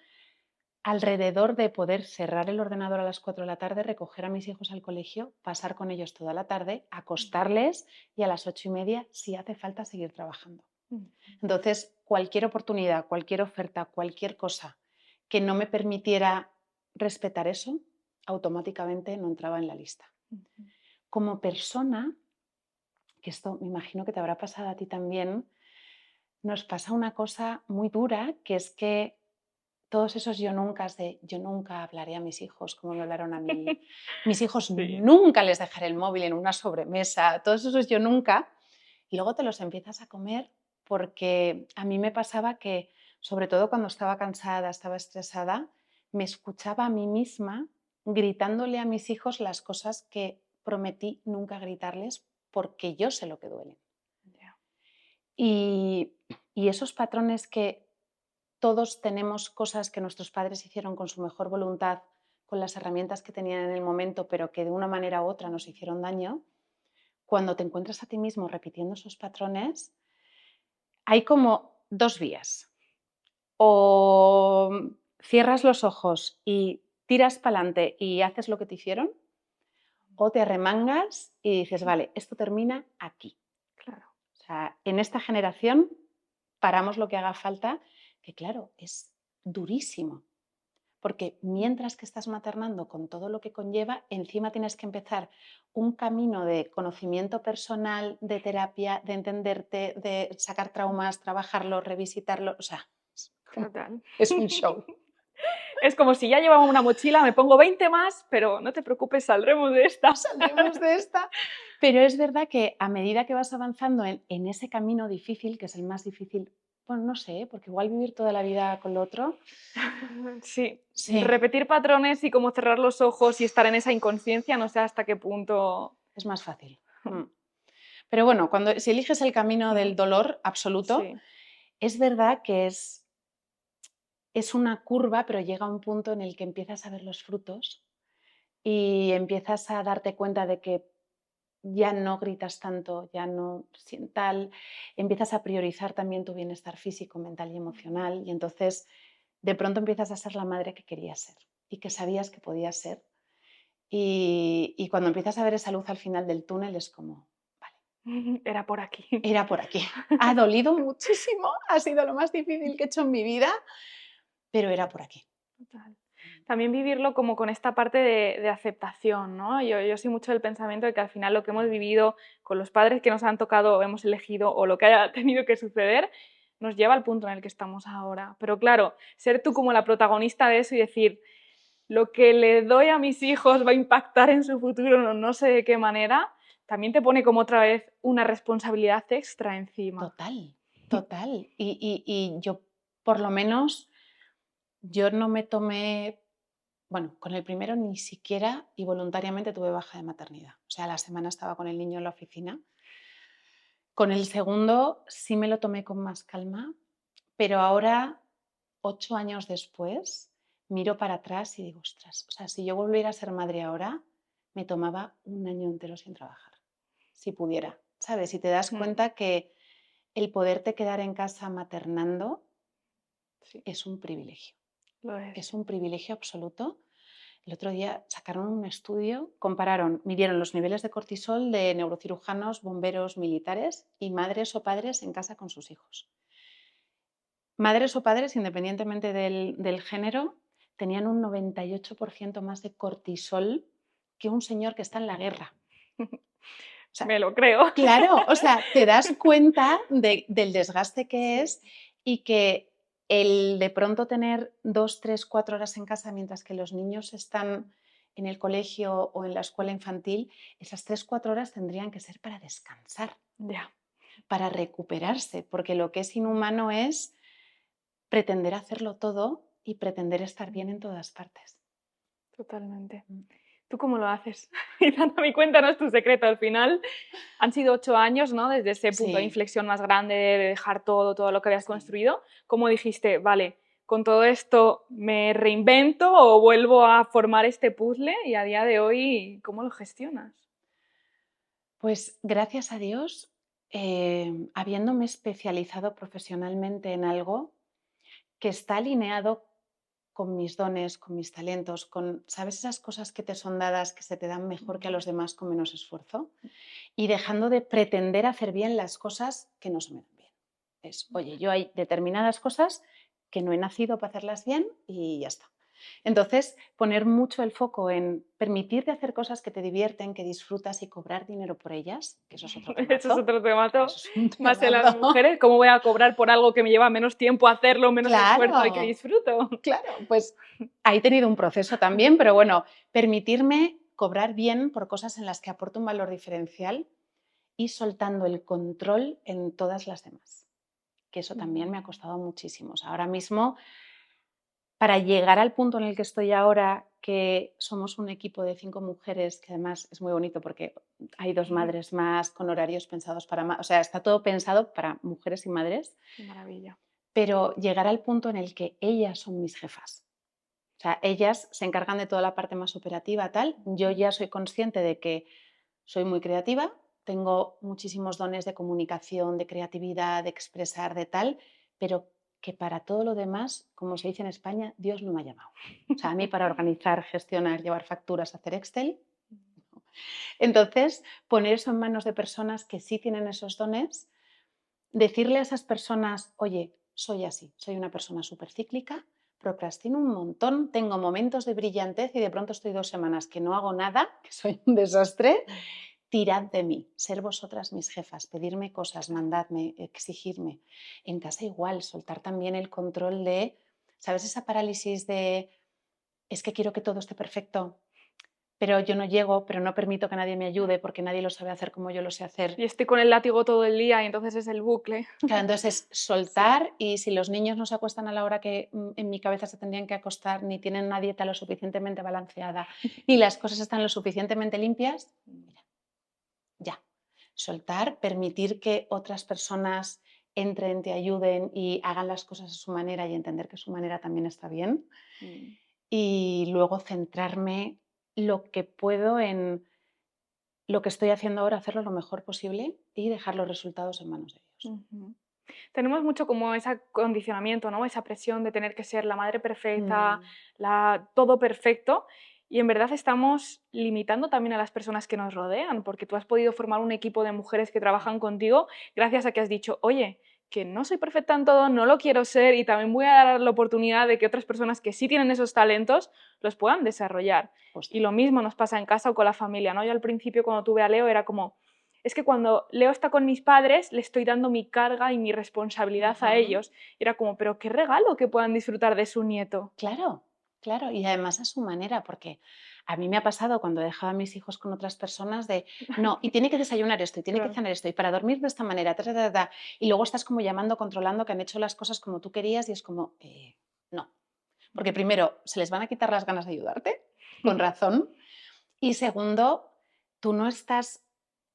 alrededor de poder cerrar el ordenador a las 4 de la tarde, recoger a mis hijos al colegio, pasar con ellos toda la tarde, acostarles y a las 8:30, si hace falta, seguir trabajando. Entonces, cualquier oportunidad, cualquier oferta, cualquier cosa que no me permitiera respetar eso, automáticamente no entraba en la lista. Como persona, que esto me imagino que te habrá pasado a ti también, nos pasa una cosa muy dura, que es que todos esos yo nunca de yo nunca hablaré a mis hijos como me hablaron a mí, mis hijos Sí. nunca les dejaré el móvil en una sobremesa, todos esos yo nunca, y luego te los empiezas a comer porque a mí me pasaba que, sobre todo cuando estaba cansada, estaba estresada, me escuchaba a mí misma gritándole a mis hijos las cosas que prometí nunca gritarles porque yo sé lo que duelen. Y, y esos patrones que todos tenemos cosas que nuestros padres hicieron con su mejor voluntad, con las herramientas que tenían en el momento, pero que de una manera u otra nos hicieron daño, cuando te encuentras a ti mismo repitiendo esos patrones, hay como dos vías. O cierras los ojos y tiras para adelante y haces lo que te hicieron, o te arremangas y dices, vale, esto termina aquí. Claro. O sea, en esta generación paramos lo que haga falta, que claro, es durísimo. Porque mientras que estás maternando con todo lo que conlleva, encima tienes que empezar un camino de conocimiento personal, de terapia, de entenderte, de sacar traumas, trabajarlo, revisitarlo. O sea, Total. es un show. Es como si ya llevaba una mochila, me pongo 20 más, pero no te preocupes, saldremos de esta. Saldremos de esta. Pero es verdad que a medida que vas avanzando en ese camino difícil, que es el más difícil, bueno, no sé, porque igual vivir toda la vida con lo otro, Sí, sí, repetir patrones y como cerrar los ojos y estar en esa inconsciencia, no sé hasta qué punto. es más fácil. Pero bueno, si eliges el camino del dolor absoluto, Sí. es verdad que es una curva, pero llega un punto en el que empiezas a ver los frutos y empiezas a darte cuenta de que ya no gritas tanto, ya no tal, empiezas a priorizar también tu bienestar físico, mental y emocional, y entonces de pronto empiezas a ser la madre que querías ser y que sabías que podías ser. Y cuando empiezas a ver esa luz al final del túnel es como, vale, Era por aquí. era por aquí. Ha dolido muchísimo, ha sido lo más difícil que he hecho en mi vida, pero era por aquí. Total. También vivirlo como con esta parte de aceptación, ¿no? Yo soy mucho del pensamiento de que al final lo que hemos vivido con los padres que nos han tocado, hemos elegido o lo que haya tenido que suceder, nos lleva al punto en el que estamos ahora. Pero claro, ser tú como la protagonista de eso y decir, lo que le doy a mis hijos va a impactar en su futuro, no sé de qué manera, también te pone como otra vez una responsabilidad extra encima. Total, total. Y yo, por lo menos, yo no me tomé, bueno, con el primero ni siquiera y voluntariamente tuve baja de maternidad. O sea, a la semana estaba con el niño en la oficina. Con el segundo sí me lo tomé con más calma, pero ahora, 8 años después, miro para atrás y digo, ostras, o sea, si yo volviera a ser madre ahora, me tomaba un año entero sin trabajar, si pudiera, ¿sabes? Y te das cuenta que el poderte quedar en casa maternando Sí, es un privilegio. lo es. Es un privilegio absoluto. El otro día sacaron un estudio, compararon, midieron los niveles de cortisol de neurocirujanos, bomberos, militares y madres o padres en casa con sus hijos. Madres o padres, independientemente del género, tenían un 98% más de cortisol que un señor que está en la guerra. O sea, Me lo creo. claro, o sea, te das cuenta del desgaste que es y que el de pronto tener 2, 3, 4 horas en casa mientras que los niños están en el colegio o en la escuela infantil, esas 3, 4 horas tendrían que ser para descansar, Ya. para recuperarse, porque lo que es inhumano es pretender hacerlo todo y pretender estar bien en todas partes. Totalmente. ¿Tú cómo lo haces? Y Nami, cuéntanos tu secreto. Al final han sido 8 años, ¿no? Desde ese punto de Sí, inflexión más grande de dejar todo lo que habías sí. construido. ¿Cómo dijiste, vale, con todo esto me reinvento o vuelvo a formar este puzzle? Y a día de hoy, ¿cómo lo gestionas? Pues gracias a Dios, habiéndome especializado profesionalmente en algo que está alineado con mis dones, con mis talentos, con, ¿sabes? Esas cosas que te son dadas, que se te dan mejor que a los demás con menos esfuerzo, y dejando de pretender hacer bien las cosas que no se me dan bien. Es, oye, yo hay determinadas cosas que no he nacido para hacerlas bien y ya está. Entonces, poner mucho el foco en permitirte hacer cosas que te divierten, que disfrutas y cobrar dinero por ellas, que eso es otro Eso es temazo. otro O sea, temazo. eso es un Más en las temazo. mujeres, ¿cómo voy a cobrar por algo que me lleva menos tiempo hacerlo, menos esfuerzo y que Claro, disfruto? claro, pues he tenido un proceso también, pero bueno, permitirme cobrar bien por cosas en las que aporto un valor diferencial y soltando el control en todas las demás, que eso también me ha costado muchísimo. O sea, ahora mismo, para llegar al punto en el que estoy ahora, que somos un equipo de 5 mujeres, que además es muy bonito porque hay 2 madres más con horarios pensados para más, o sea, está todo pensado para mujeres y madres, Qué maravilla. pero llegar al punto en el que ellas son mis jefas. O sea, ellas se encargan de toda la parte más operativa, tal. Yo ya soy consciente de que soy muy creativa, tengo muchísimos dones de comunicación, de creatividad, de expresar, de tal, pero que para todo lo demás, como se dice en España, Dios no me ha llamado. O sea, a mí para organizar, gestionar, llevar facturas, hacer Excel. Entonces, poner eso en manos de personas que sí tienen esos dones, decirle a esas personas, oye, soy así, soy una persona súper cíclica, procrastino un montón, tengo momentos de brillantez y de pronto estoy 2 semanas que no hago nada, que soy un desastre. Tirad de mí, ser vosotras mis jefas, pedirme cosas, mandadme, exigirme. En casa igual, soltar también el control de, ¿sabes? Esa parálisis de es que quiero que todo esté perfecto, pero yo no llego, pero no permito que nadie me ayude porque nadie lo sabe hacer como yo lo sé hacer. Y estoy con el látigo todo el día y entonces es el bucle. Claro, entonces es soltar y si los niños no se acuestan a la hora que en mi cabeza se tendrían que acostar, ni tienen una dieta lo suficientemente balanceada, ni las cosas están lo suficientemente limpias, mira, ya. Soltar, permitir que otras personas entren, te ayuden y hagan las cosas a su manera y entender que su manera también está bien. Y luego centrarme lo que puedo en lo que estoy haciendo ahora, hacerlo lo mejor posible y dejar los resultados en manos de ellos. Ujú. Tenemos mucho como ese condicionamiento, ¿no? Esa presión de tener que ser la madre perfecta, Mm, todo perfecto. Y en verdad estamos limitando también a las personas que nos rodean, porque tú has podido formar un equipo de mujeres que trabajan contigo gracias a que has dicho, oye, que no soy perfecta en todo, no lo quiero ser y también voy a dar la oportunidad de que otras personas que sí tienen esos talentos los puedan desarrollar. justo. Y lo mismo nos pasa en casa o con la familia, ¿no? Yo al principio cuando tuve a Leo era como, es que cuando Leo está con mis padres le estoy dando mi carga y mi responsabilidad a Ujú. ellos. Y era como, pero qué regalo que puedan disfrutar de su nieto. Claro, claro. Y además a su manera, porque a mí me ha pasado cuando dejaba a mis hijos con otras personas de, no, y tiene que desayunar esto, y tiene que Claro. cenar esto, y para dormir de esta manera, ta, ta, ta, ta. Y luego estás como llamando, controlando que han hecho las cosas como tú querías y es como, no. Porque primero, se les van a quitar las ganas de ayudarte, con razón. Y segundo, tú no estás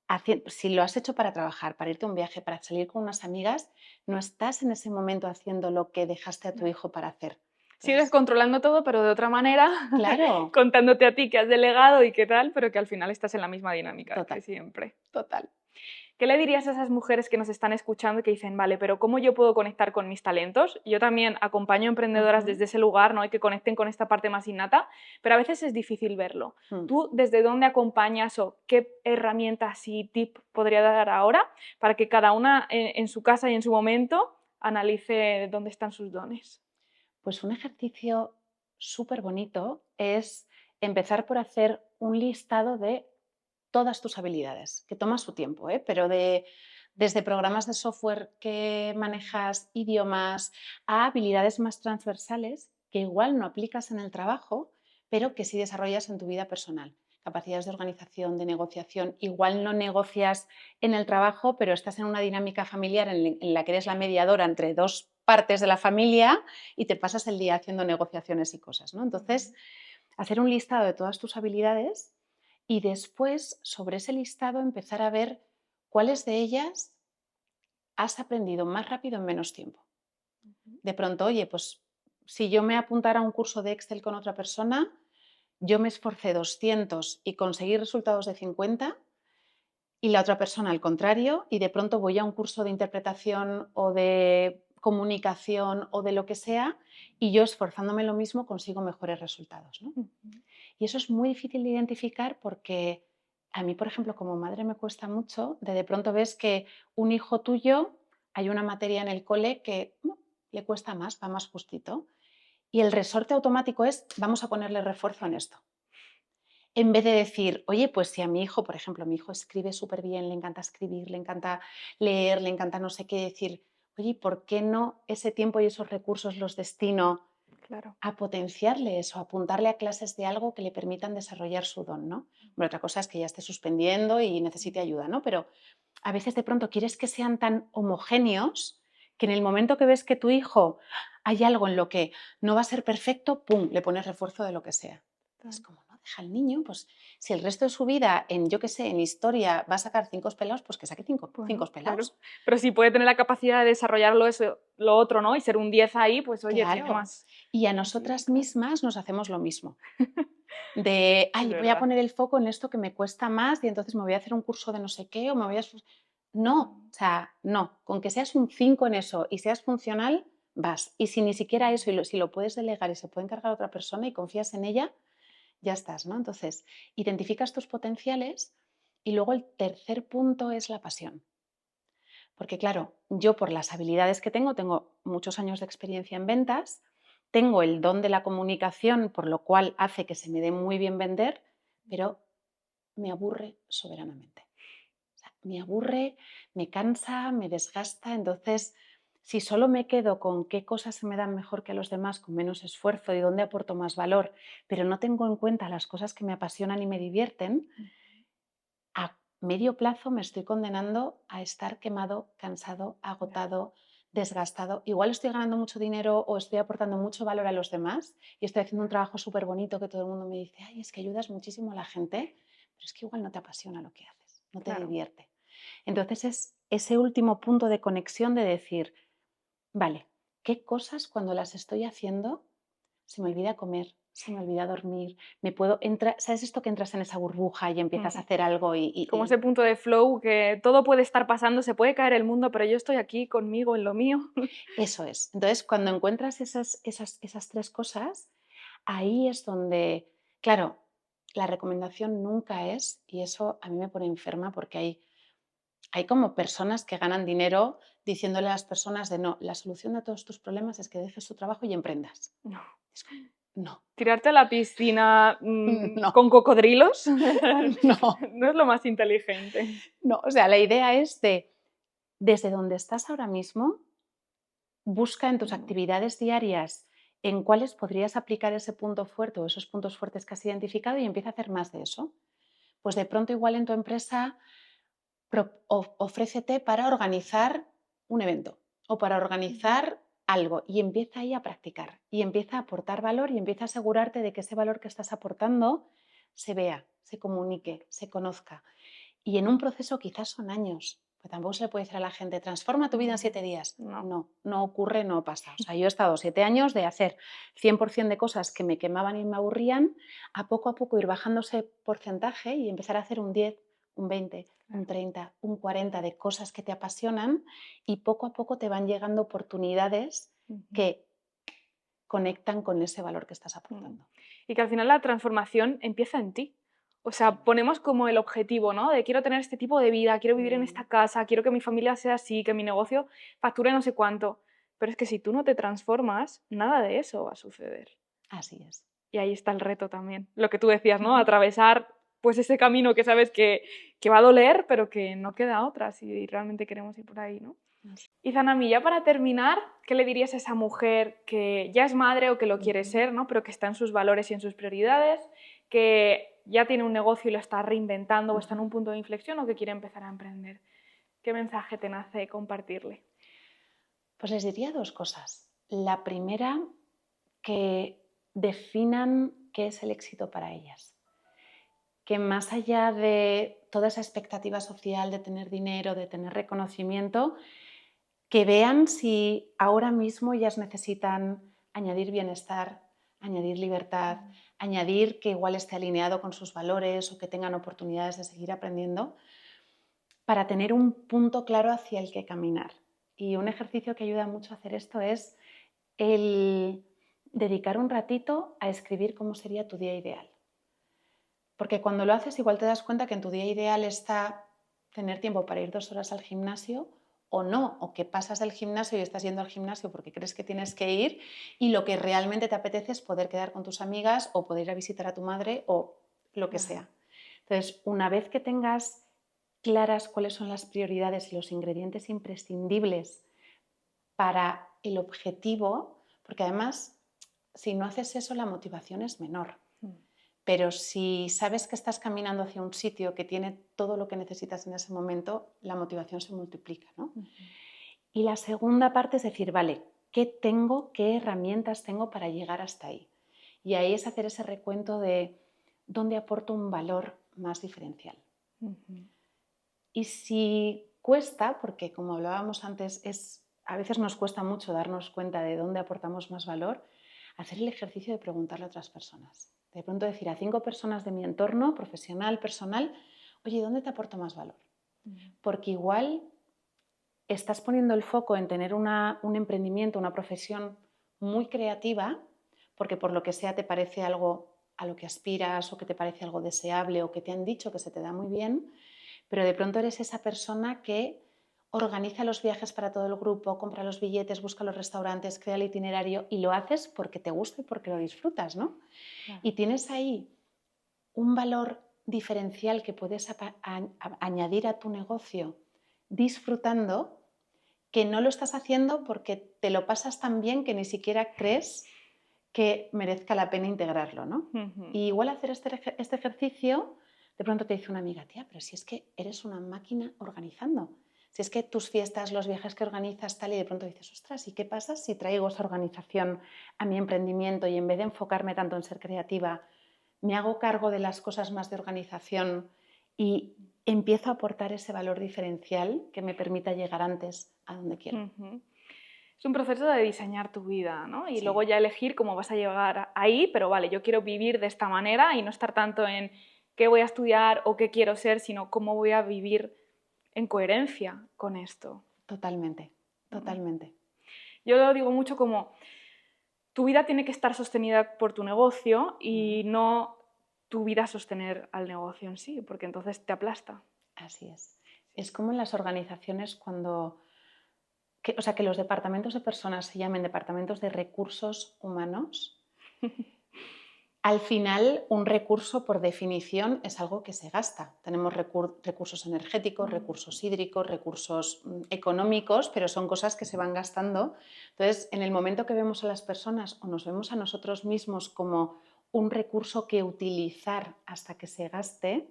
haciendo, si lo has hecho para trabajar, para irte a un viaje, para salir con unas amigas, no estás en ese momento haciendo lo que dejaste a tu hijo para hacer. Sigues Entonces, controlando todo, pero de otra manera, claro, contándote a ti que has delegado y qué tal, pero que al final estás en la misma dinámica que total, siempre. total. ¿Qué le dirías a esas mujeres que nos están escuchando y que dicen, vale, pero ¿cómo yo puedo conectar con mis talentos? Yo también acompaño emprendedoras Ujú, desde ese lugar, ¿no? Y que conecten con esta parte más innata, pero a veces es difícil verlo. mm. ¿Tú desde dónde acompañas o qué herramientas y tip podría dar ahora para que cada una en su casa y en su momento analice dónde están sus dones? Pues un ejercicio súper bonito es empezar por hacer un listado de todas tus habilidades, que toma su tiempo, pero desde programas de software que manejas idiomas a habilidades más transversales que igual no aplicas en el trabajo, pero que sí desarrollas en tu vida personal. Capacidades de organización, de negociación, igual no negocias en el trabajo, pero estás en una dinámica familiar en la que eres la mediadora entre dos partes de la familia y te pasas el día haciendo negociaciones y cosas, ¿no? Entonces, hacer un listado de todas tus habilidades y después, sobre ese listado, empezar a ver cuáles de ellas has aprendido más rápido en menos tiempo. De pronto, oye, pues si yo me apuntara a un curso de Excel con otra persona, yo me esforcé 200 y conseguí resultados de 50 y la otra persona al contrario, y de pronto voy a un curso de interpretación o de comunicación o de lo que sea, y yo esforzándome lo mismo consigo mejores resultados, ¿no? Y eso es muy difícil de identificar porque a mí, por ejemplo, como madre me cuesta mucho, de pronto ves que un hijo tuyo, hay una materia en el cole que le cuesta más, va más justito, y el resorte automático es, vamos a ponerle refuerzo en esto. En vez de decir, oye, pues si a mi hijo, por ejemplo, mi hijo escribe súper bien, le encanta escribir, le encanta leer, le encanta no sé qué, decir, oye, ¿por qué no ese tiempo y esos recursos los destino Claro. a potenciarle eso, a apuntarle a clases de algo que le permitan desarrollar su don, ¿no? Bueno, otra cosa es que ya esté suspendiendo y necesite ayuda, ¿no? Pero a veces de pronto quieres que sean tan homogéneos que en el momento que ves que tu hijo hay algo en lo que no va a ser perfecto, ¡pum!, le pones refuerzo de lo que sea. Es como, no, deja al niño, pues si el resto de su vida en, yo qué sé, en historia va a sacar 5 pelados, pues que saque cinco Bueno, claro. pelados. Pero si puede tener la capacidad de desarrollarlo eso, lo otro, ¿no? Y ser un 10 ahí, pues oye, tiene Claro. más Y a posibilidad, nosotras claro. mismas nos hacemos lo mismo. De, Es ay, voy a verdad. poner el foco en esto que me cuesta más y entonces me voy a hacer un curso de no sé qué o me voy a... No, o sea, no, con que seas un 5 en eso y seas funcional, vas. Y si ni siquiera eso, si lo puedes delegar y se puede encargar otra persona y confías en ella, ya estás, ¿no? Entonces, identificas tus potenciales y luego el tercer punto es la pasión. Porque claro, yo por las habilidades que tengo muchos años de experiencia en ventas, tengo el don de la comunicación, por lo cual hace que se me dé muy bien vender, pero me aburre soberanamente. O sea, me aburre, me cansa, me desgasta, entonces si solo me quedo con qué cosas se me dan mejor que a los demás con menos esfuerzo y dónde aporto más valor, pero no tengo en cuenta las cosas que me apasionan y me divierten, a medio plazo me estoy condenando a estar quemado, cansado, agotado, desgastado. Igual estoy ganando mucho dinero o estoy aportando mucho valor a los demás y estoy haciendo un trabajo súper bonito que todo el mundo me dice, ay, es que ayudas muchísimo a la gente, pero es que igual no te apasiona lo que haces, no te Claro. divierte. Entonces es ese último punto de conexión de decir, vale, ¿qué cosas cuando las estoy haciendo se me olvida comer, se me olvida dormir, me puedo entrar, ¿sabes esto que entras en esa burbuja y empiezas a hacer algo Como ese punto de flow que todo puede estar pasando, se puede caer el mundo, pero yo estoy aquí conmigo en lo mío. Eso es. Entonces, cuando encuentras esas tres cosas, ahí es donde, claro, la recomendación nunca es, y eso a mí me pone enferma porque hay como personas que ganan dinero diciéndole a las personas de no, la solución de todos tus problemas es que dejes tu trabajo y emprendas. No. Es como, no, Tirarte a la piscina no, con cocodrilos no, no es lo más inteligente. no. O sea, la idea es de, desde donde estás ahora mismo, busca en tus actividades diarias en cuáles podrías aplicar ese punto fuerte o esos puntos fuertes que has identificado y empieza a hacer más de eso. Pues de pronto igual en tu empresa ofrécete para organizar un evento o para organizar algo y empieza ahí a practicar y empieza a aportar valor y empieza a asegurarte de que ese valor que estás aportando se vea, se comunique, se conozca. Y en un proceso quizás son años, pues tampoco se le puede decir a la gente, transforma tu vida en 7 días. No. No, no ocurre, no pasa. O sea, yo he estado 7 años de hacer 100% de cosas que me quemaban y me aburrían, a poco ir bajando ese porcentaje y empezar a hacer un 10, un 20, un 30, un 40 de cosas que te apasionan y poco a poco te van llegando oportunidades que conectan con ese valor que estás aportando. Y que al final la transformación empieza en ti. O sea, ponemos como el objetivo, ¿no? De quiero tener este tipo de vida, quiero vivir en esta casa, quiero que mi familia sea así, que mi negocio facture no sé cuánto. Pero es que si tú no te transformas, nada de eso va a suceder. Así es. Y ahí está el reto también. Lo que tú decías, ¿no? Atravesar pues ese camino que sabes que va a doler, pero que no queda otra si realmente queremos ir por ahí, ¿no? Y Zanami, ya para terminar, ¿qué le dirías a esa mujer que ya es madre o que lo quiere ser, ¿no? Pero que está en sus valores y en sus prioridades, que ya tiene un negocio y lo está reinventando o está en un punto de inflexión o que quiere empezar a emprender? ¿Qué mensaje te nace compartirle? Pues les diría dos cosas. La primera, que definan qué es el éxito para ellas. Que más allá de toda esa expectativa social de tener dinero, de tener reconocimiento, que vean si ahora mismo ellas necesitan añadir bienestar, añadir libertad, añadir que igual esté alineado con sus valores o que tengan oportunidades de seguir aprendiendo, para tener un punto claro hacia el que caminar. Y un ejercicio que ayuda mucho a hacer esto es el dedicar un ratito a escribir cómo sería tu día ideal. Porque cuando lo haces igual te das cuenta que en tu día ideal está tener tiempo para ir 2 horas al gimnasio o no, o que pasas del gimnasio y estás yendo al gimnasio porque crees que tienes que ir y lo que realmente te apetece es poder quedar con tus amigas o poder ir a visitar a tu madre o lo que sea. Entonces, una vez que tengas claras cuáles son las prioridades y los ingredientes imprescindibles para el objetivo, porque además, si no haces eso, la motivación es menor. Pero si sabes que estás caminando hacia un sitio que tiene todo lo que necesitas en ese momento, la motivación se multiplica, ¿no? Y la segunda parte es decir, vale, ¿qué tengo? ¿Qué herramientas tengo para llegar hasta ahí? Y ahí es hacer ese recuento de dónde aporto un valor más diferencial. Y si cuesta, porque como hablábamos antes, a veces nos cuesta mucho darnos cuenta de dónde aportamos más valor, hacer el ejercicio de preguntarle a otras personas. De pronto decir a 5 personas de mi entorno, profesional, personal, oye, ¿dónde te aporto más valor? Porque igual estás poniendo el foco en tener un emprendimiento, una profesión muy creativa, porque por lo que sea te parece algo a lo que aspiras o que te parece algo deseable o que te han dicho que se te da muy bien, pero de pronto eres esa persona que organiza los viajes para todo el grupo, compra los billetes, busca los restaurantes, crea el itinerario y lo haces porque te gusta y porque lo disfrutas, ¿no? Claro. Y tienes ahí un valor diferencial que puedes añadir a tu negocio disfrutando que no lo estás haciendo porque te lo pasas tan bien que ni siquiera crees que merezca la pena integrarlo, ¿no? Y igual hacer este ejercicio, de pronto te dice una amiga, tía, pero si es que eres una máquina organizando. Si es que tus fiestas, los viajes que organizas, tal, y de pronto dices, ostras, ¿y qué pasa si traigo esa organización a mi emprendimiento y en vez de enfocarme tanto en ser creativa, me hago cargo de las cosas más de organización y empiezo a aportar ese valor diferencial que me permita llegar antes a donde quiero? Es un proceso de diseñar tu vida, ¿no? Y Sí. luego ya elegir cómo vas a llegar ahí, pero vale, yo quiero vivir de esta manera y no estar tanto en qué voy a estudiar o qué quiero ser, sino cómo voy a vivir en coherencia con esto. Totalmente, totalmente. Yo lo digo mucho como tu vida tiene que estar sostenida por tu negocio y no tu vida sostener al negocio en sí, porque entonces te aplasta. Así es. Es como en las organizaciones cuando... o sea, que los departamentos de personas se llamen departamentos de recursos humanos. Al final, un recurso, por definición, es algo que se gasta. Tenemos recursos energéticos, recursos hídricos, recursos económicos, pero son cosas que se van gastando. Entonces, en el momento que vemos a las personas o nos vemos a nosotros mismos como un recurso que utilizar hasta que se gaste,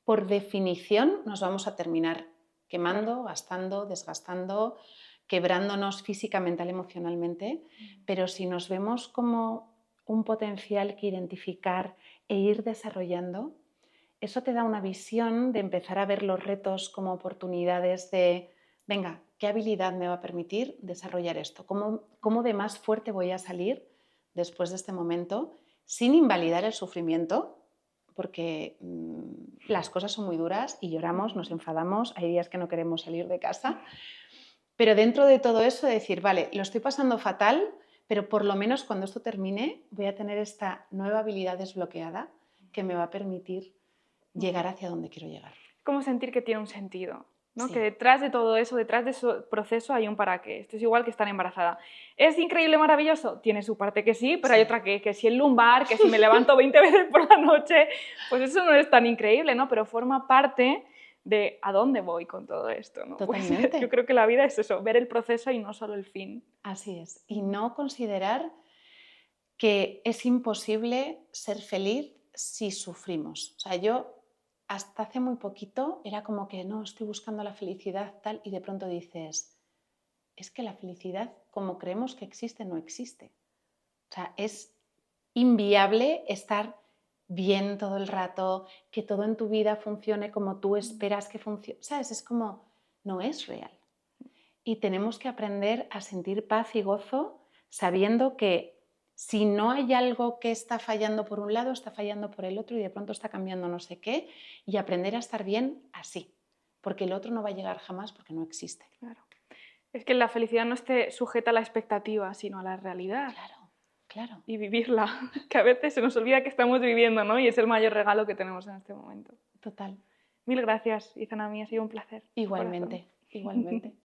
por definición nos vamos a terminar quemando, gastando, desgastando, quebrándonos física, mental, emocionalmente. Pero si nos vemos como un potencial que identificar e ir desarrollando, eso te da una visión de empezar a ver los retos como oportunidades de, venga, ¿qué habilidad me va a permitir desarrollar esto? ¿Cómo de más fuerte voy a salir después de este momento sin invalidar el sufrimiento? Porque las cosas son muy duras y lloramos, nos enfadamos, hay días que no queremos salir de casa, pero dentro de todo eso decir, vale, lo estoy pasando fatal, pero por lo menos cuando esto termine voy a tener esta nueva habilidad desbloqueada que me va a permitir llegar hacia donde quiero llegar. Como sentir que tiene un sentido, ¿no? Sí. Que detrás de todo eso, detrás de ese proceso hay un para qué. Esto es igual que estar embarazada. ¿Es increíble, maravilloso? Tiene su parte que sí, pero hay otra que si el lumbar, que si me levanto 20 veces por la noche, pues eso no es tan increíble, ¿no? Pero forma parte de a dónde voy con todo esto, ¿no? Totalmente. Pues yo creo que la vida es eso, ver el proceso y no solo el fin. Así es. Y no considerar que es imposible ser feliz si sufrimos. O sea, yo hasta hace muy poquito era como que no, estoy buscando la felicidad tal y de pronto dices, es que la felicidad como creemos que existe no existe. O sea, es inviable estar bien todo el rato, que todo en tu vida funcione como tú esperas que funcione. ¿Sabes? Es como, no es real. Y tenemos que aprender a sentir paz y gozo sabiendo que si no hay algo que está fallando por un lado, está fallando por el otro y de pronto está cambiando no sé qué, y aprender a estar bien así, porque el otro no va a llegar jamás porque no existe. Claro. Es que la felicidad no esté sujeta a la expectativa, sino a la realidad. Claro, claro. Y vivirla, que a veces se nos olvida que estamos viviendo, ¿no? Y es el mayor regalo que tenemos en este momento. Total. Mil gracias, Izanami, ha sido un placer. Igualmente, igualmente.